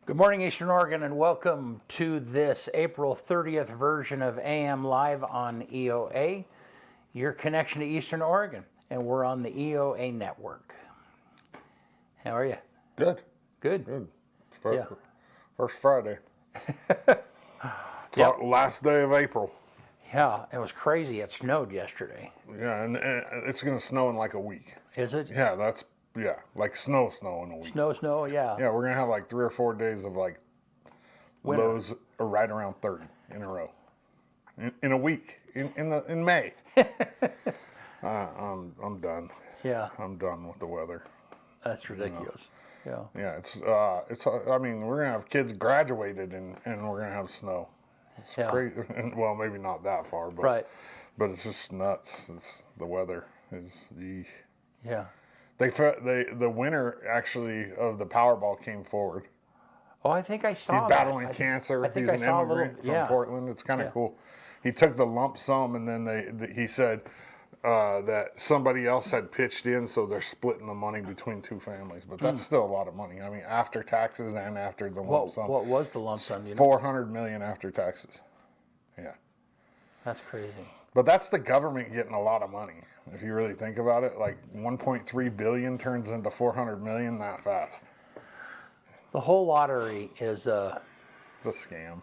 Good morning, Eastern Oregon, and welcome to this April 30th version of AM Live on EOA, your connection to Eastern Oregon, and we're on the EOA network. How are you? Good. Good. Good. First Friday. It's Yep. our last day of April. Yeah, it was crazy. It snowed yesterday. Yeah, and it's going to snow in like a week. Is it? Yeah, like snow in a week. Snow, yeah. Yeah, we're going to have like 3 or 4 days of like Winter. lows right around 30 in a row. In a week, in May. I'm done. Yeah, I'm done with the weather. that's ridiculous. Yeah. Yeah, I mean, we're going to have kids graduated and we're going to have snow. It's Yeah. crazy. Well, maybe not that far, but Right. But it's just nuts. The weather is Yeah. the winner actually of the Powerball came forward. Oh, I think I saw He's that. battling cancer. I think He's I an saw immigrant from Portland. It's kind of Yeah. cool. He took the lump sum and then he said that somebody else had pitched in, so they're splitting the money between 2 families. But that's still a lot of money. I mean, after taxes and after the lump sum. What was the lump sum? You know? $400 million after taxes. Yeah. That's crazy. But that's the government getting a lot of money. If you really think about it, like 1.3 billion turns into 400 million that fast. The whole lottery is It's a scam.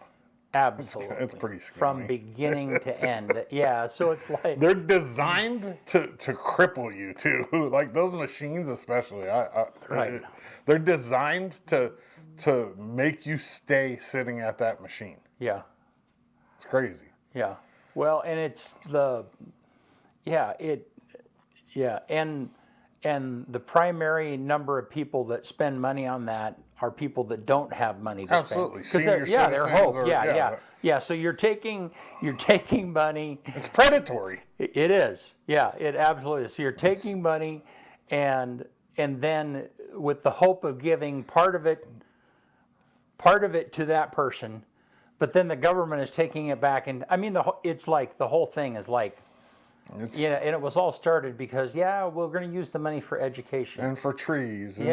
absolutely It's pretty scammy. from beginning to end. Yeah, so it's like They're designed to cripple you too. Like those machines, especially. Right. They're designed to make you stay sitting at that machine. yeah, It's crazy. yeah. Well, and it's and the primary number of people that spend money on that are people that don't have money to Absolutely. spend. Because they're Senior hope. citizens Yeah. So you're taking money. It's predatory. It is. Yeah, it absolutely is. So you're taking money and then with the hope of giving part of it to that person, but then the government is taking it back. And I mean, it's like the whole thing is like, and it was all started because, we're going to use the money for education. And for trees. So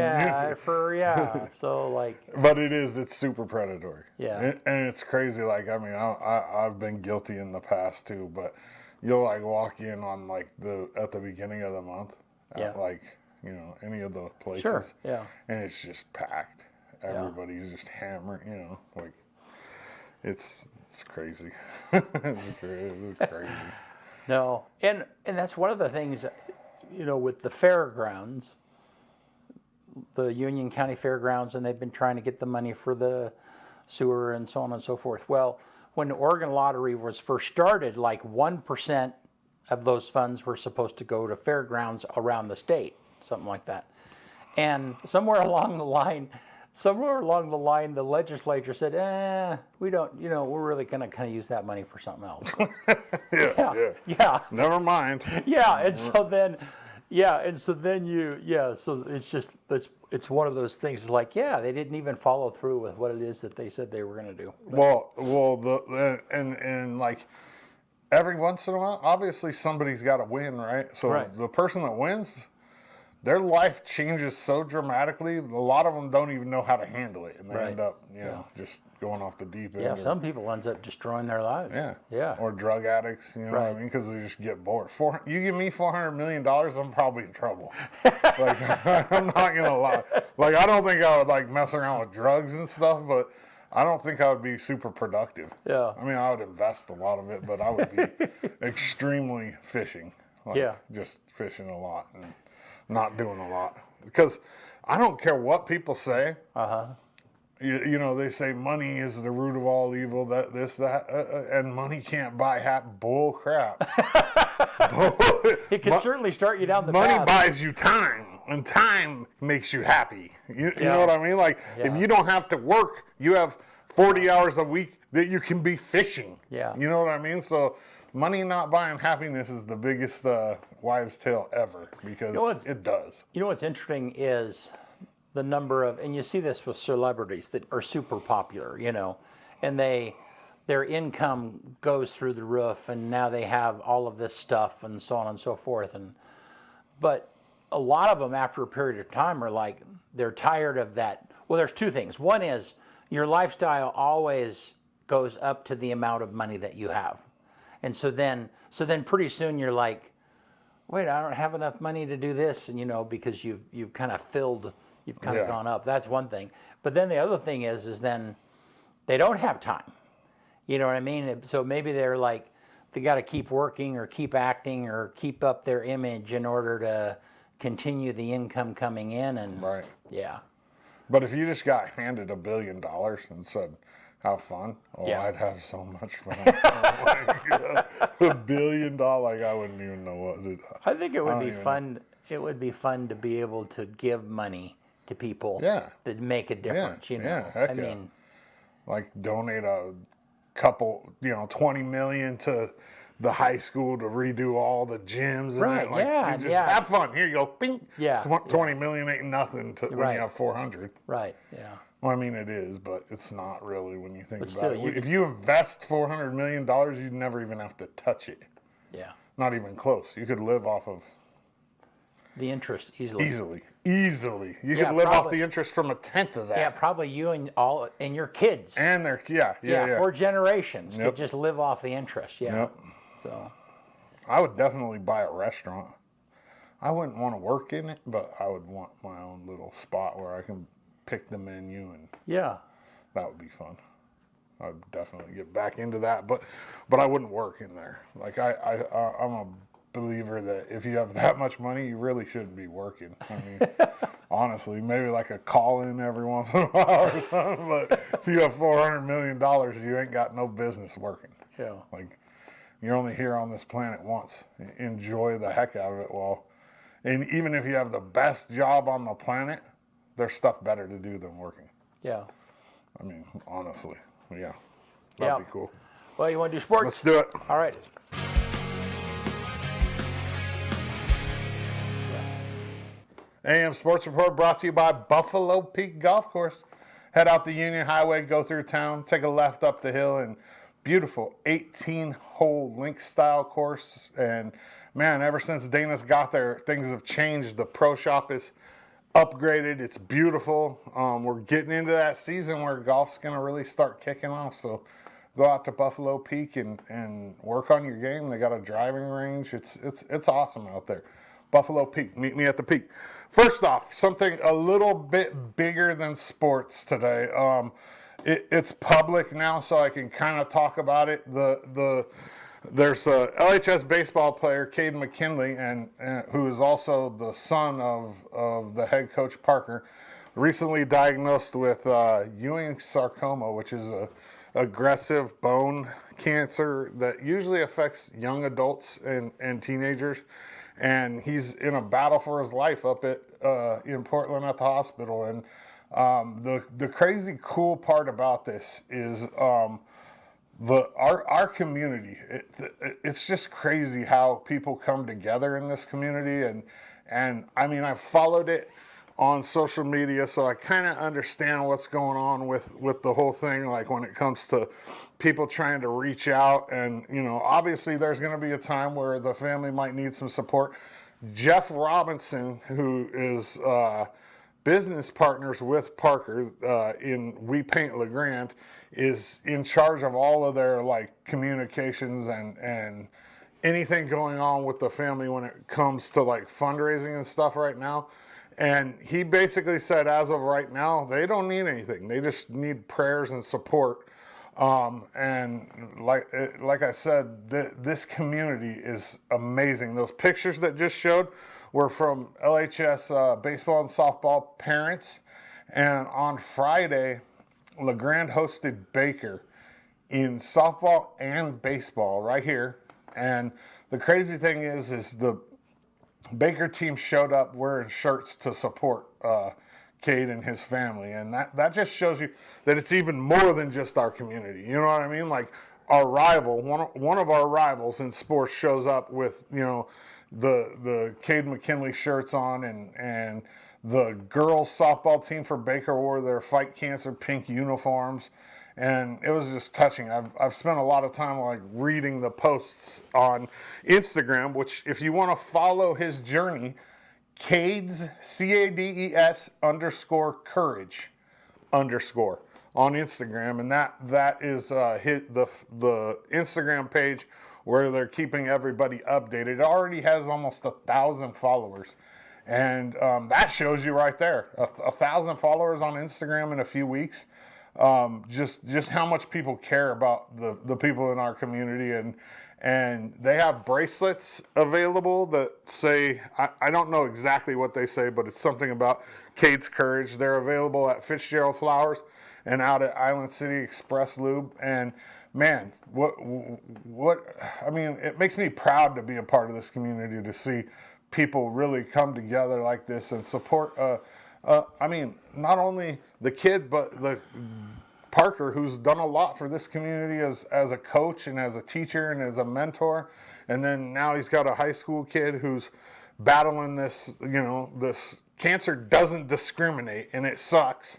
like. But it's super predatory. Yeah. And it's crazy. Like, I mean, I've been guilty in the past too, but you'll like walk in on like at the beginning of the month at like, any of the places. Sure. Yeah. And it's just packed. Everybody's just hammering, like it's crazy. It's crazy. No, and that's one of the things, with the fairgrounds, the Union County Fairgrounds, and they've been trying to get the money for the sewer and so on and so forth. Well, when the Oregon Lottery was first started, like 1% of those funds were supposed to go to fairgrounds around the state, something like that. And somewhere along the line, the legislature said, we don't, we're really going to kind of use that money for something else. Yeah. Never mind. Yeah, and so then so it's just, it's one of those things. It's like, they didn't even follow through with what it is that they said they were going to do. Well, and like every once in a while, obviously somebody's got to win, right? So the person that wins, their life changes so dramatically. A lot of them don't even know how to handle it, and they end up, just going off the deep end. Yeah, some people ends up destroying their lives. Yeah. Or drug addicts, you know what I mean? Because they just get bored. You give me $400 million, I'm probably in trouble. Like, I'm not gonna lie. Like, I don't think I would like mess around with drugs and stuff, but I don't think I would be super productive. Yeah. I mean, I would invest a lot of it, but I would be extremely fishing. Like, just fishing a lot and not doing a lot, because I don't care what people say. They say money is the root of all evil. And money can't buy bull crap. It can certainly start you down the path. Money buys you time, and time makes you happy. You know what I mean? Like if you don't have to work, you have 40 hours a week that you can be fishing. Yeah. You know what I mean? So money not buying happiness is the biggest wives' tale ever, because it does. You know what's interesting is the number of, and you see this with celebrities that are super popular, and their income goes through the roof, and now they have all of this stuff and so on and so forth. But a lot of them, after a period of time, are like, they're tired of that. Well, there's two things. One is, your lifestyle always goes up to the amount of money that you have. And so then pretty soon you're like, wait, I don't have enough money to do this, and because you've kind of gone up. That's one thing. But then the other thing is then they don't have time. You know what I mean? So maybe they're like, they got to keep working or keep acting or keep up their image in order to continue the income coming in. And right. Yeah. But if you just got handed $1 billion and said, have fun, I'd have so much fun. Oh my God. $1 billion, like I wouldn't even know what to do. I think it would be fun. It would be fun to be able to give money to people that make a difference. I mean, like donate a couple, $20 million to the high school to redo all the gyms. Right. And have fun. Here you go. Bing. Yeah. $20 million ain't nothing when you have 400. Right. Yeah. Well, I mean, it is, but it's not really when you think But about still, it. If you invest $400 million, you'd never even have to touch it. Yeah. Not even close. You could live off of the interest easily. Easily. You could live off the interest from 1/10 of that. Yeah, probably you and your kids. And their for generations could just live off the interest. Yeah. Yep. So I would definitely buy a restaurant. I wouldn't want to work in it, but I would want my own little spot where I can pick the menu, and that would be fun. I'd definitely get back into that, but I wouldn't work in there. Like I'm a believer that if you have that much money, you really shouldn't be working. I mean, honestly, maybe like a call in every once in a while or something. But if you have $400 million, you ain't got no business working. Yeah. Like you're only here on this planet once. Enjoy the heck out of it. And even if you have the best job on the planet, there's stuff better to do than working. Yeah. I mean, honestly, that'd be cool. Well, you want to do sports? Let's do it. All right. AM Sports Report brought to you by Buffalo Peak Golf Course. Head out the Union Highway, go through town, take a left up the hill, and beautiful 18-hole link-style course. And, man, ever since Dana's got there, things have changed. The pro shop is upgraded. It's beautiful. We're getting into that season where golf's going to really start kicking off. So go out to Buffalo Peak and work on your game. They got a driving range. It's awesome out there. Buffalo Peak. Meet me at the Peak. First off, something a little bit bigger than sports today. It's public now, so I can kind of talk about it. There's a LHS baseball player, Cade McKinley, and who is also the son of the head coach Parker, recently diagnosed with Ewing sarcoma, which is a aggressive bone cancer that usually affects young adults and teenagers. And he's in a battle for his life up in Portland at the hospital. And the crazy cool part about this is our community. It's just crazy how people come together in this community. And I mean, I've followed it on social media, so I kind of understand what's going on with the whole thing, like when it comes to people trying to reach out. And, obviously there's going to be a time where the family might need some support. Jeff Robinson, who is business partners with Parker in We Paint LeGrand, is in charge of all of their communications and anything going on with the family when it comes to fundraising and stuff right now. And he basically said, as of right now, they don't need anything. They just need prayers and support. And like I said, this community is amazing. Those pictures that just showed were from LHS baseball and softball parents. And on Friday, LeGrand hosted Baker in softball and baseball right here. And the crazy thing is the Baker team showed up wearing shirts to support Cade and his family, and that just shows you that it's even more than just our community. You know what I mean? Like our rival, one of our rivals in sports shows up with the Cade McKinley shirts on, and the girls softball team for Baker wore their Fight Cancer pink uniforms. And it was just touching. I've spent a lot of time reading the posts on Instagram, which if you want to follow his journey, Cades, CADES _courage _. on Instagram, and that is hit the Instagram page where they're keeping everybody updated. It already has almost 1,000 followers, and that shows you right there 1,000 followers on Instagram in a few weeks. Just how much people care about the people in our community, and they have bracelets available that say, I don't know exactly what they say, but it's something about Cade's Courage. They're available at Fitzgerald Flowers and out at Island City Express Lube. And man, I mean, it makes me proud to be a part of this community, to see people really come together like this and support, I mean, not only the kid, but the Parker, who's done a lot for this community as a coach and as a teacher and as a mentor. And then now he's got a high school kid who's battling this, this cancer doesn't discriminate, and it sucks.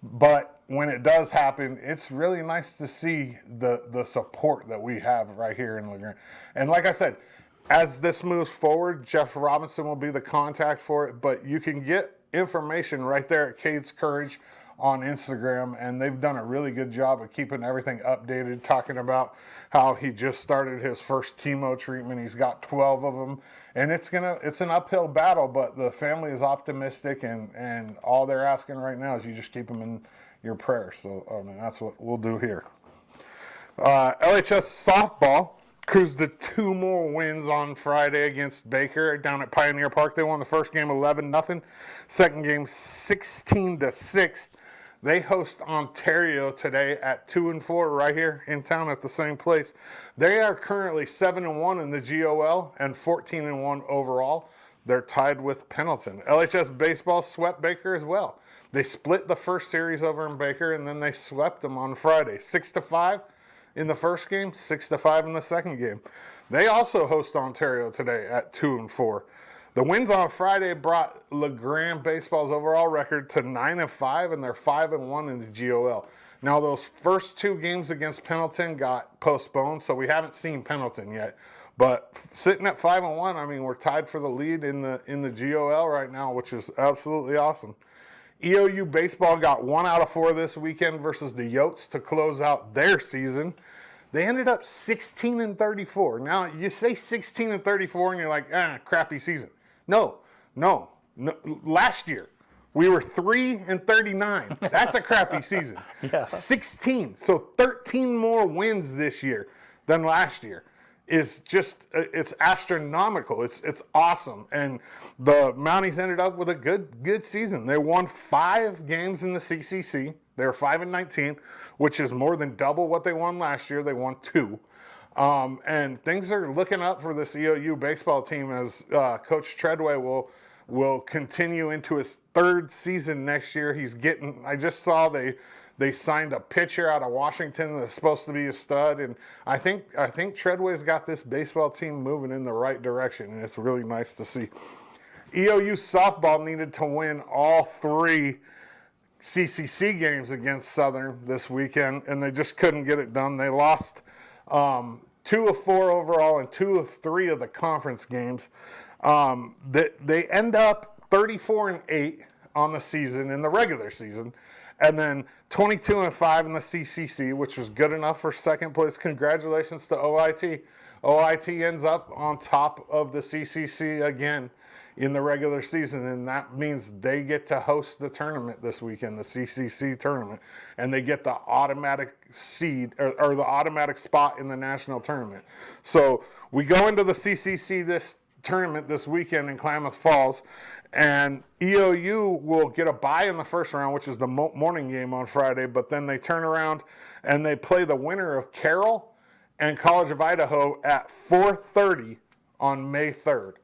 But when it does happen, it's really nice to see the support that we have right here in LaGrange. And like I said, as this moves forward, Jeff Robinson will be the contact for it, but you can get information right there at Cade's Courage on Instagram, and they've done a really good job of keeping everything updated, talking about how he just started his first chemo treatment. He's got 12 of them, and it's an uphill battle, but the family is optimistic, and all they're asking right now is you just keep them in your prayers. So I mean, that's what we'll do here. LHS softball cruised to 2 more wins on Friday against Baker down at Pioneer Park. They won the first game 11-0, second game 16-6. They host Ontario today at 2-4 right here in town at the same place. They are currently 7-1 in the GOL and 14-1 overall. They're tied with Pendleton. LHS baseball swept Baker as well. They split the first series over in Baker, and then they swept them on Friday, 6-5 in the first game, 6-5 in the second game. They also host Ontario today at 2-4. The wins on Friday brought LaGrange baseball's overall record to 9-5, and they're 5-1 in the GOL. Now, those first 2 games against Pendleton got postponed, so we haven't seen Pendleton yet. But sitting at 5-1, I mean, we're tied for the lead in the GOL right now, which is absolutely awesome. EOU baseball got 1 out of 4 this weekend versus the Yotes to close out their season. They ended up 16-34. Now, you say 16-34 and you're like, crappy season. No. Last year, we were 3-39. That's a crappy season. Yeah. 16. So 13 more wins this year than last year is just, it's astronomical. It's awesome. And the Mounties ended up with a good season. They won 5 games in the CCC. They were 5-19, which is more than double what they won last year. They won 2. And things are looking up for this EOU baseball team as Coach Treadway will continue into his 3rd season next year. I just saw they signed a pitcher out of Washington that's supposed to be a stud, and I think Treadway's got this baseball team moving in the right direction, and it's really nice to see. EOU softball needed to win all 3 CCC games against Southern this weekend, and they just couldn't get it done. They lost 2 of 4 overall and 2 of 3 of the conference games. They end up 34-8 on the season in the regular season, and then 22-5 in the CCC, which was good enough for second place. Congratulations to OIT. OIT ends up on top of the CCC again in the regular season, and that means they get to host the tournament this weekend, the CCC tournament, and they get the automatic seed or the automatic spot in the national tournament. So we go into the CCC this tournament this weekend in Klamath Falls, and EOU will get a bye in the first round, which is the morning game on Friday, but then they turn around and they play the winner of Carroll and College of Idaho at 4:30 on May 3rd.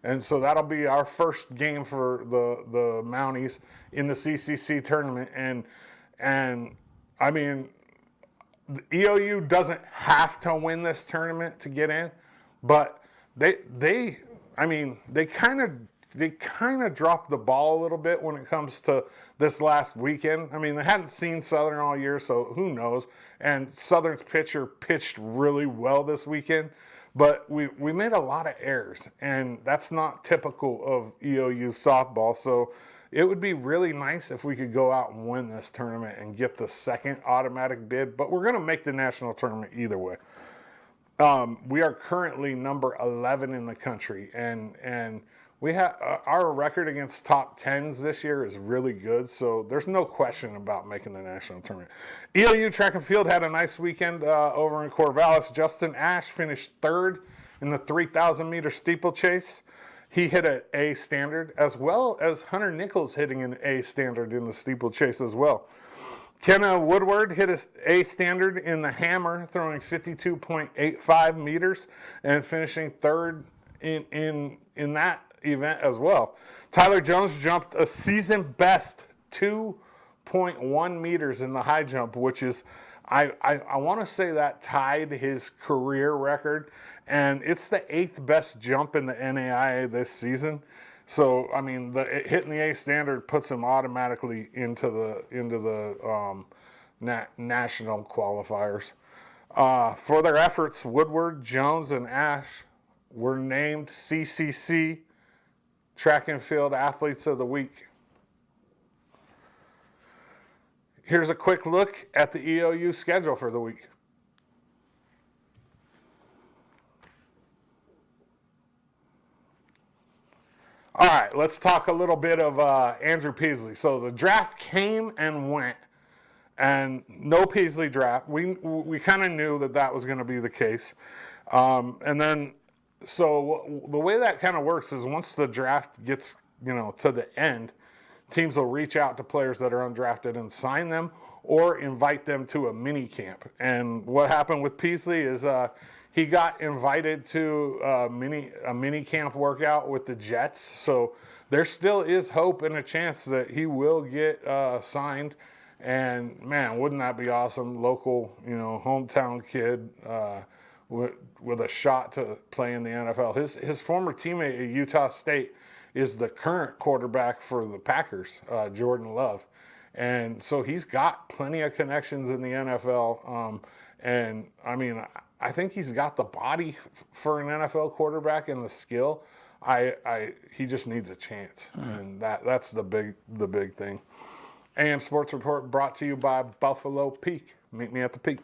And so that'll be our first game for the Mounties in the CCC tournament. And I mean, the EOU doesn't have to win this tournament to get in, but they kind of dropped the ball a little bit when it comes to this last weekend. I mean, they hadn't seen Southern all year, so who knows? And Southern's pitcher pitched really well this weekend. But we made a lot of errors, and that's not typical of EOU softball. So it would be really nice if we could go out and win this tournament and get the second automatic bid, but we're going to make the national tournament either way. We are currently number 11 in the country, and we have our record against top 10s this year is really good, so there's no question about making the national tournament. EOU track and field had a nice weekend over in Corvallis. Justin Ash finished third in the 3,000 meter steeplechase. He hit an A standard, as well as Hunter Nichols hitting an A standard in the steeplechase as well. Kenna Woodward hit an A standard in the hammer, throwing 52.85 meters and finishing third in that event as well. Tyler Jones jumped a season best 2.1 meters in the high jump, which is, I want to say that tied his career record, and it's the 8th best jump in the NAIA this season. So, I mean, hitting the A standard puts him automatically into the national qualifiers. For their efforts, Woodward, Jones, and Ash were named CCC Track and Field Athletes of the Week. Here's a quick look at the EOU schedule for the week. All right, let's talk a little bit of Andrew Peasley. So the draft came and went, and no Peasley draft. We kind of knew that was going to be the case. And then, so the way that kind of works is once the draft gets, to the end, teams will reach out to players that are undrafted and sign them or invite them to a mini camp. And what happened with Peasley is he got invited to a mini camp workout with the Jets. So there still is hope and a chance that he will get signed. And man, wouldn't that be awesome? Local, hometown kid with a shot to play in the NFL. His former teammate at Utah State is the current quarterback for the Packers, Jordan Love. And so he's got plenty of connections in the NFL. And I mean, I think he's got the body for an NFL quarterback and the skill. He just needs a chance, and that's the big thing. AM Sports Report brought to you by Buffalo Peak. Meet me at the Peak.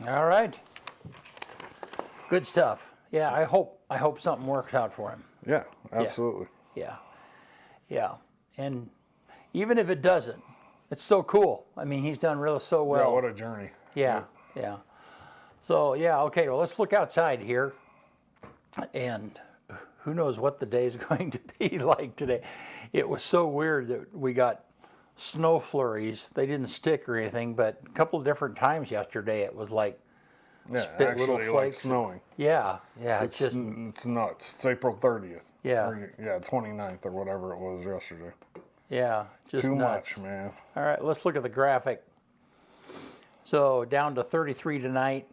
All right. Good stuff. Yeah, I hope something works out for him. Yeah, absolutely. Yeah. And even if it doesn't, it's so cool. I mean, he's done so well. Yeah, what a journey. Yeah. So, okay, well, let's look outside here. And who knows what the day is going to be like today. It was so weird that we got snow flurries. They didn't stick or anything, but a couple of different times yesterday it was like spit little flakes. Like snowing. Yeah, it's nuts. It's April 30th. Yeah. 29th or whatever it was yesterday. Yeah, just too nuts. much, man. All right, let's look at the graphic. So down to 33 tonight,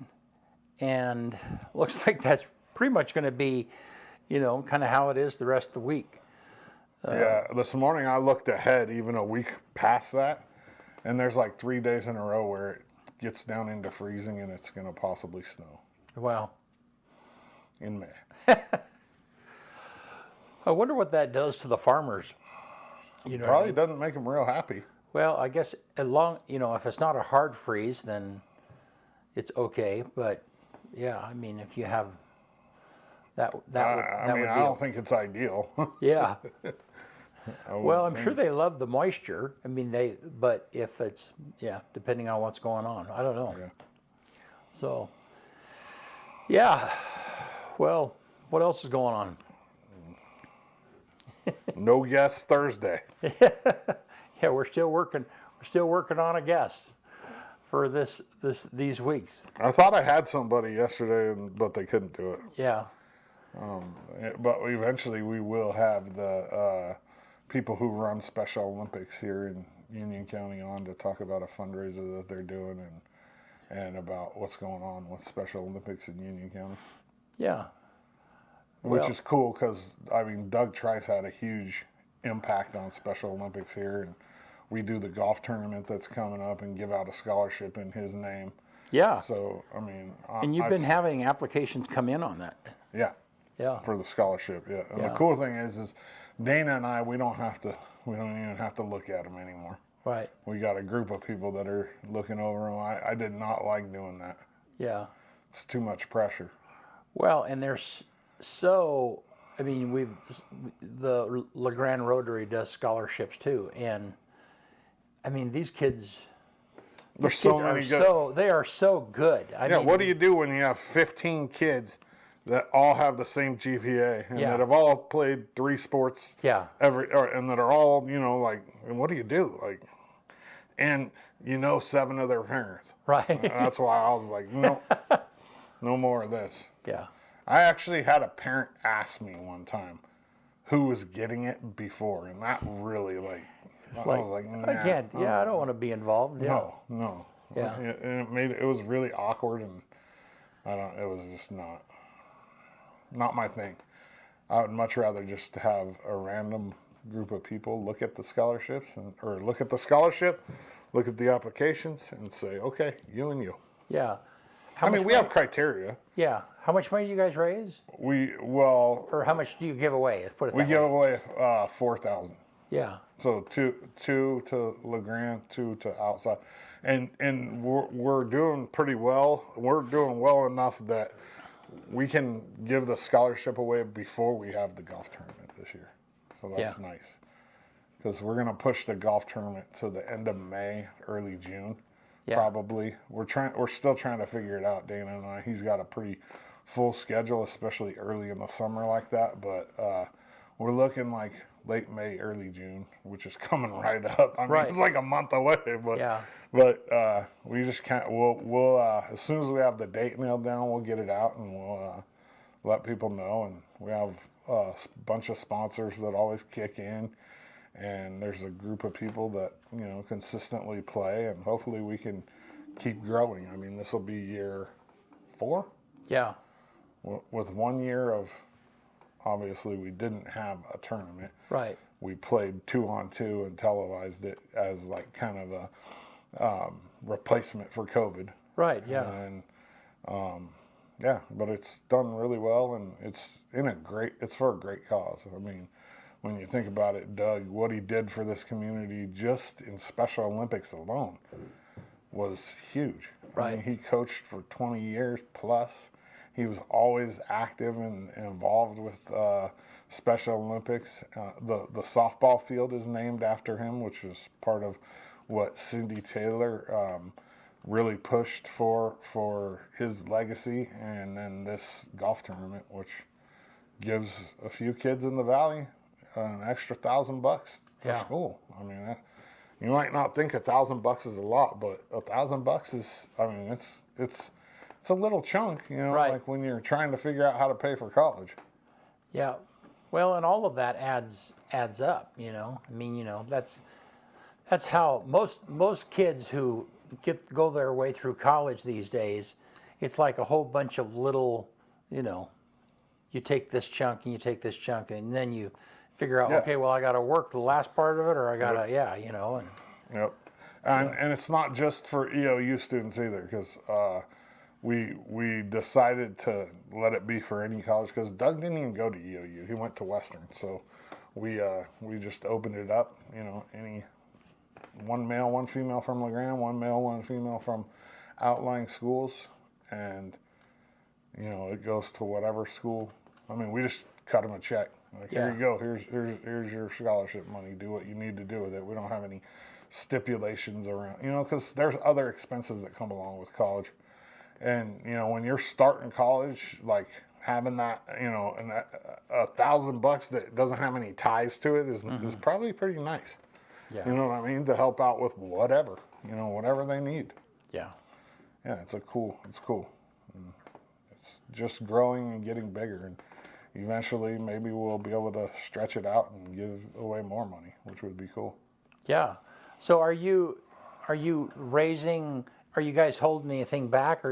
and looks like that's pretty much going to be, kind of how it is the rest of the week. This morning I looked ahead even a week past that, and there's like 3 days in a row where it gets down into freezing and it's going to possibly snow. Wow. In May. I wonder what that does to the farmers. Probably doesn't make them real happy. Well, I guess if it's not a hard freeze, then it's okay. But yeah, I mean, if you have that would be I don't think it's ideal. Yeah. Well, I'm sure they love the moisture. I mean, but if it's depending on what's going on, I don't know. Yeah. So, yeah. Well, what else is going on? No guests Thursday. Yeah, we're still working. We're still working on a guest for these weeks. I thought I had somebody yesterday, but they couldn't do it. Yeah. But eventually we will have the people who run Special Olympics here in Union County on to talk about a fundraiser that they're doing and about what's going on with Special Olympics in Union County. Yeah. Which is cool because, Doug Trice had a huge impact on Special Olympics here, and we do the golf tournament that's coming up and give out a scholarship in his name. Yeah. So, and you've been having applications come in on that. Yeah. Yeah. For the scholarship, yeah. And the cool thing is Dana and I, we don't even have to look at them anymore. Right. We got a group of people that are looking over them. I did not like doing that. Yeah. It's too much pressure. Well, and there's so, I mean, the LeGrand Rotary does scholarships too, and I mean these kids. There's so many good. They are so good. I mean, what do you do when you have 15 kids that all have the same GPA and Yeah. that have all played 3 sports? Yeah. And that are all, like, and what do you do? Like, and 7 of their parents. Right. That's why I was like, no, no more of this. Yeah. I actually had a parent ask me one time who was getting it before, and that really I was like, nah, again, I don't want to be involved. Yeah. No. Yeah. And it was really awkward, and it was just not my thing. I would much rather just have a random group of people look at the scholarships or look at the scholarship, look at the applications, and say, okay, you and you. Yeah. We have criteria. Yeah. How much money do you guys raise? Or how much do you give away? Let's put it we that give way. away 4,000. Yeah. So two to LeGrand, 2 to outside, and we're doing pretty well. We're doing well enough that we can give the scholarship away before we have the golf tournament this year. So that's nice, because we're gonna push the golf tournament to the end of May, early June. Yeah. Probably. We're still trying to figure it out, Dana and I. He's got a pretty full schedule, especially early in the summer like that. But we're looking like late May, early June, which is coming right up. It's like a month away. But we just can't. We'll as soon as we have the date nailed down, we'll get it out and we'll let people know. And we have a bunch of sponsors that always kick in. And there's a group of people that, consistently play, and hopefully we can keep growing. This will be year 4. Yeah. With 1 year of, obviously we didn't have a tournament. Right. We played 2-on-2 and televised it as like kind of a replacement for COVID. Right, yeah. And but it's done really well, and it's for a great cause. When you think about it, Doug, what he did for this community just in Special Olympics alone was huge. Right. He coached for 20 years plus. He was always active and involved with Special Olympics. The softball field is named after him, which is part of what Cindy Taylor really pushed for his legacy. And then this golf tournament, which gives a few kids in the valley an extra $1,000 for school. You might not think $1,000 is a lot, but $1,000 is. It's a little chunk, right. Like when you're trying to figure out how to pay for college. Yeah, well, and all of that adds up. That's how most kids who go their way through college these days. It's like a whole bunch of little, you take this chunk and you take this chunk, and then you figure out, okay, well, I got to work the last part of it, or I got to, and. Yep. And it's not just for EOU students either, because we decided to let it be for any college, because Doug didn't even go to EOU. He went to Western. So we just opened it up, any one male, one female from LeGrand, one male, one female from outlying schools, and it goes to whatever school. We just cut them a check. Here you go. Here's your scholarship money. Do what you need to do with it. We don't have any stipulations around, because there's other expenses that come along with college. And, when you're starting college, like having that, and $1,000 that doesn't have any ties to it is probably pretty nice. Yeah. You know what I mean? To help out with whatever, whatever they need. Yeah. Yeah, it's cool. And it's just growing and getting bigger. And eventually maybe we'll be able to stretch it out and give away more money, which would be cool. Yeah. So are you guys holding anything back, or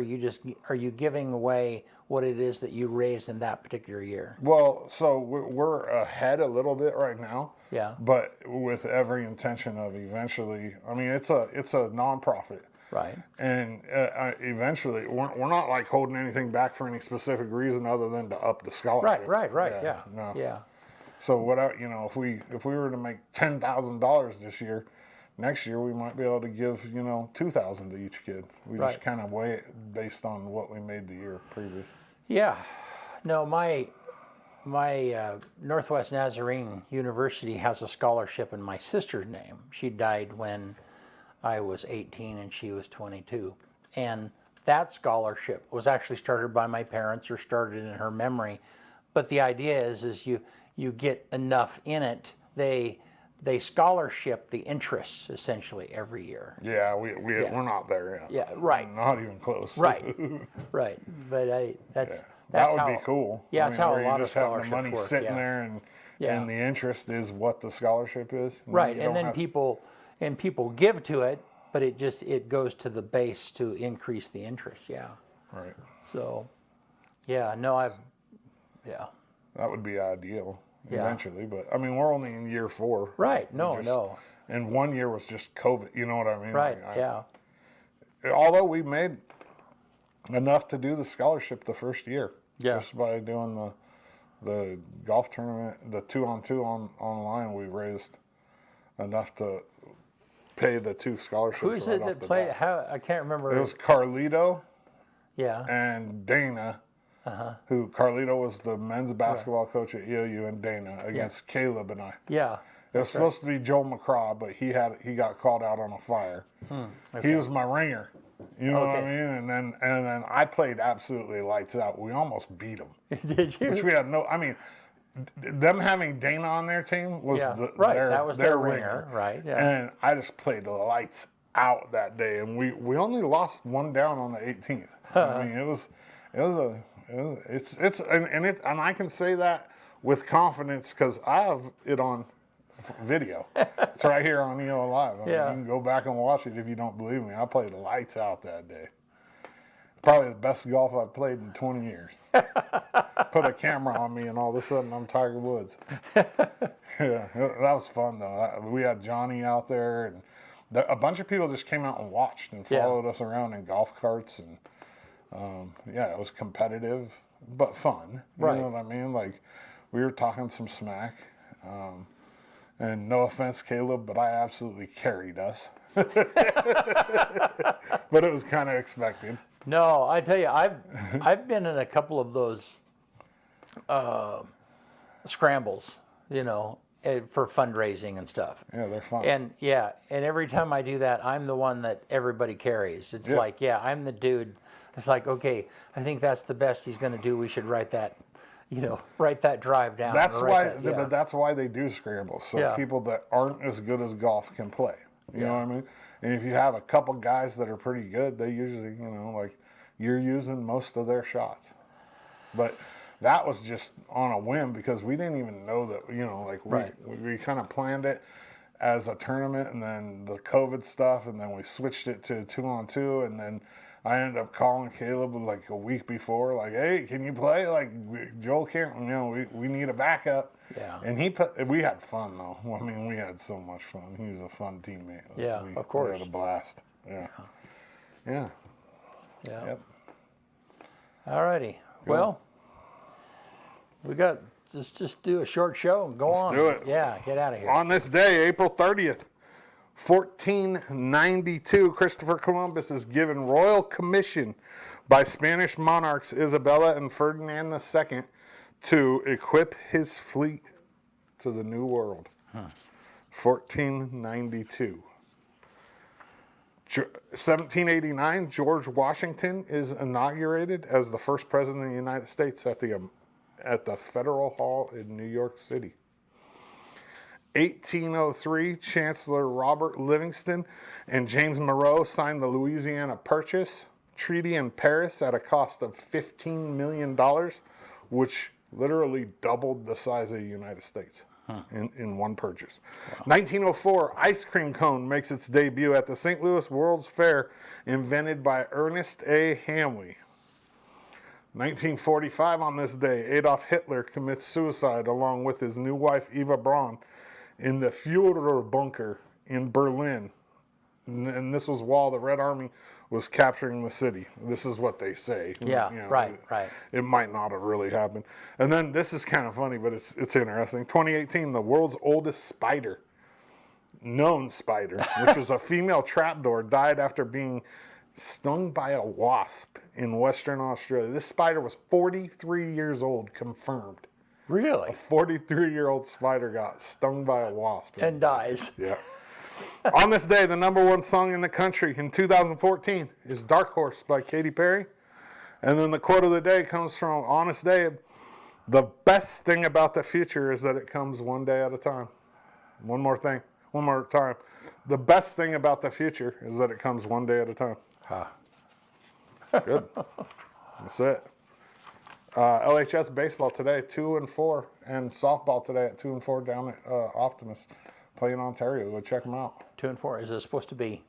are you giving away what it is that you raised in that particular year? Well, so we're ahead a little bit right now. Yeah. But with every intention of eventually, it's a nonprofit. Right. And eventually, we're not like holding anything back for any specific reason other than to up the scholarship. Right. Yeah. No. Yeah. So if we were to make $10,000 this year, next year we might be able to give $2,000 to each kid. We Right. just kind of weigh it based on what we made the year previous. Yeah. No, my Northwest Nazarene University has a scholarship in my sister's name. She died when I was 18 and she was 22. And that scholarship was actually started by my parents or started in her memory. But the idea is you get enough in it. They scholarship the interests essentially every year. Yeah, we're not there yet. Yeah, right. Not even close. Right. Right. But that's That would how, be cool. Yeah, that's how a lot of just have the scholarships money work. sitting there, and the interest is what the scholarship is. Right, and then people give to it, but it goes to the base to increase the interest. Yeah. Right. So, yeah, no, That would be ideal Yeah. eventually, but I mean, we're only in year 4. Right. No. And 1 year was just COVID. You know what I mean? Right. Like, although we made enough to do the scholarship the first year, just by doing the golf tournament, the 2-on-2 online, we raised enough to pay the 2 scholarships. Who is it that played? How I can't remember. It was Carlito. Yeah. And Dana. Who Carlito was the men's basketball coach at EOU, and Dana against Caleb and I. Yeah. It was supposed to be Joel McCraw, but he got called out on a fire. Okay. He was my ringer. You know what I mean? And then I played absolutely lights out. We almost beat them. Did you? Which we had no. I mean, them having Dana on their team was that was their ringer, right? Yeah. And I just played lights out that day, and we only lost 1 down on the 18th. I mean, and I can say that with confidence because I have it on video. It's right here on EOA Live. I mean, you can go back and watch it if you don't believe me. I played lights out that day. Probably the best golf I've played in 20 years. Put a camera on me and all of a sudden I'm Tiger Woods. Yeah, that was fun though. We had Johnny out there, and a bunch of people just came out and watched and followed us around in golf carts, and it was competitive but fun. You know what I mean? Like, we were talking some smack. And no offense, Caleb, but I absolutely carried us. But it was kind of expected. No, I tell you, I've been in a couple of those scrambles, for fundraising and stuff. Yeah, they're fun. And every time I do that, I'm the one that everybody carries. It's like, I'm the dude. It's like, okay, I think that's the best he's going to do. We should write that drive down. That's why. But that's why they do scrambles, so people that aren't as good as golf can play. You know what I mean? And if you have a couple guys that are pretty good, they usually, like, you're using most of their shots. But that was just on a whim because we didn't even know that. We kind of planned it as a tournament, and then the COVID stuff, and then we switched it to 2-on-2, and then I ended up calling Caleb like a week before, like, hey, can you play? Like, Joel can't, we need a backup. Yeah. And we had fun though. I mean, we had so much fun. He was a fun teammate. Yeah, of course. We had a blast. Yeah. Yeah. Yeah. Yep. All righty. Well, we got just do a short show and go on. Let's do it. Yeah, get out of here. On this day, April 30th, 1492, Christopher Columbus is given royal commission by Spanish monarchs Isabella and Ferdinand II to equip his fleet to the New World. 1492. 1789, George Washington is inaugurated as the first president of the United States at the Federal Hall in New York City. 1803, Chancellor Robert Livingston and James Monroe signed the Louisiana Purchase Treaty in Paris at a cost of $15 million, which literally doubled the size of the United States in one purchase. Wow. 1904, ice cream cone makes its debut at the St. Louis World's Fair, invented by Ernest A. Hamwee. 1945, on this day, Adolf Hitler commits suicide along with his new wife Eva Braun in the Führer bunker in Berlin. And this was while the Red Army was capturing the city. This is what they say. Yeah, right. It might not have really happened. And then this is kind of funny, but it's interesting. 2018, the world's oldest spider, known spider, which is a female trapdoor, died after being stung by a wasp in Western Australia. This spider was 43 years old, confirmed. Really? A 43-year-old spider got stung by a wasp. And dies. Yeah. On this day, the #1 song in the country in 2014 is Dark Horse by Katy Perry. And then the quote of the day comes from Honest Abe. The best thing about the future is that it comes one day at a time. One more time. The best thing about the future is that it comes one day at a time. Good. That's it. LHS baseball today, 2-4, and softball today at 2-4 down at Optimus, playing Ontario. Go check them out. 2-4. Is it supposed to be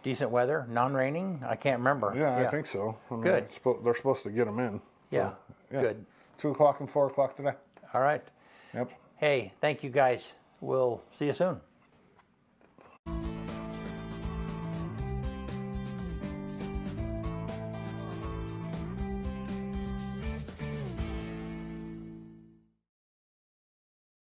decent weather, non-raining? I can't remember. Yeah, I think so. I mean, Good. They're supposed to get them in. Yeah. Good. 2 o'clock and 4 o'clock today. All right. Yep. Hey, thank you guys. We'll see you soon.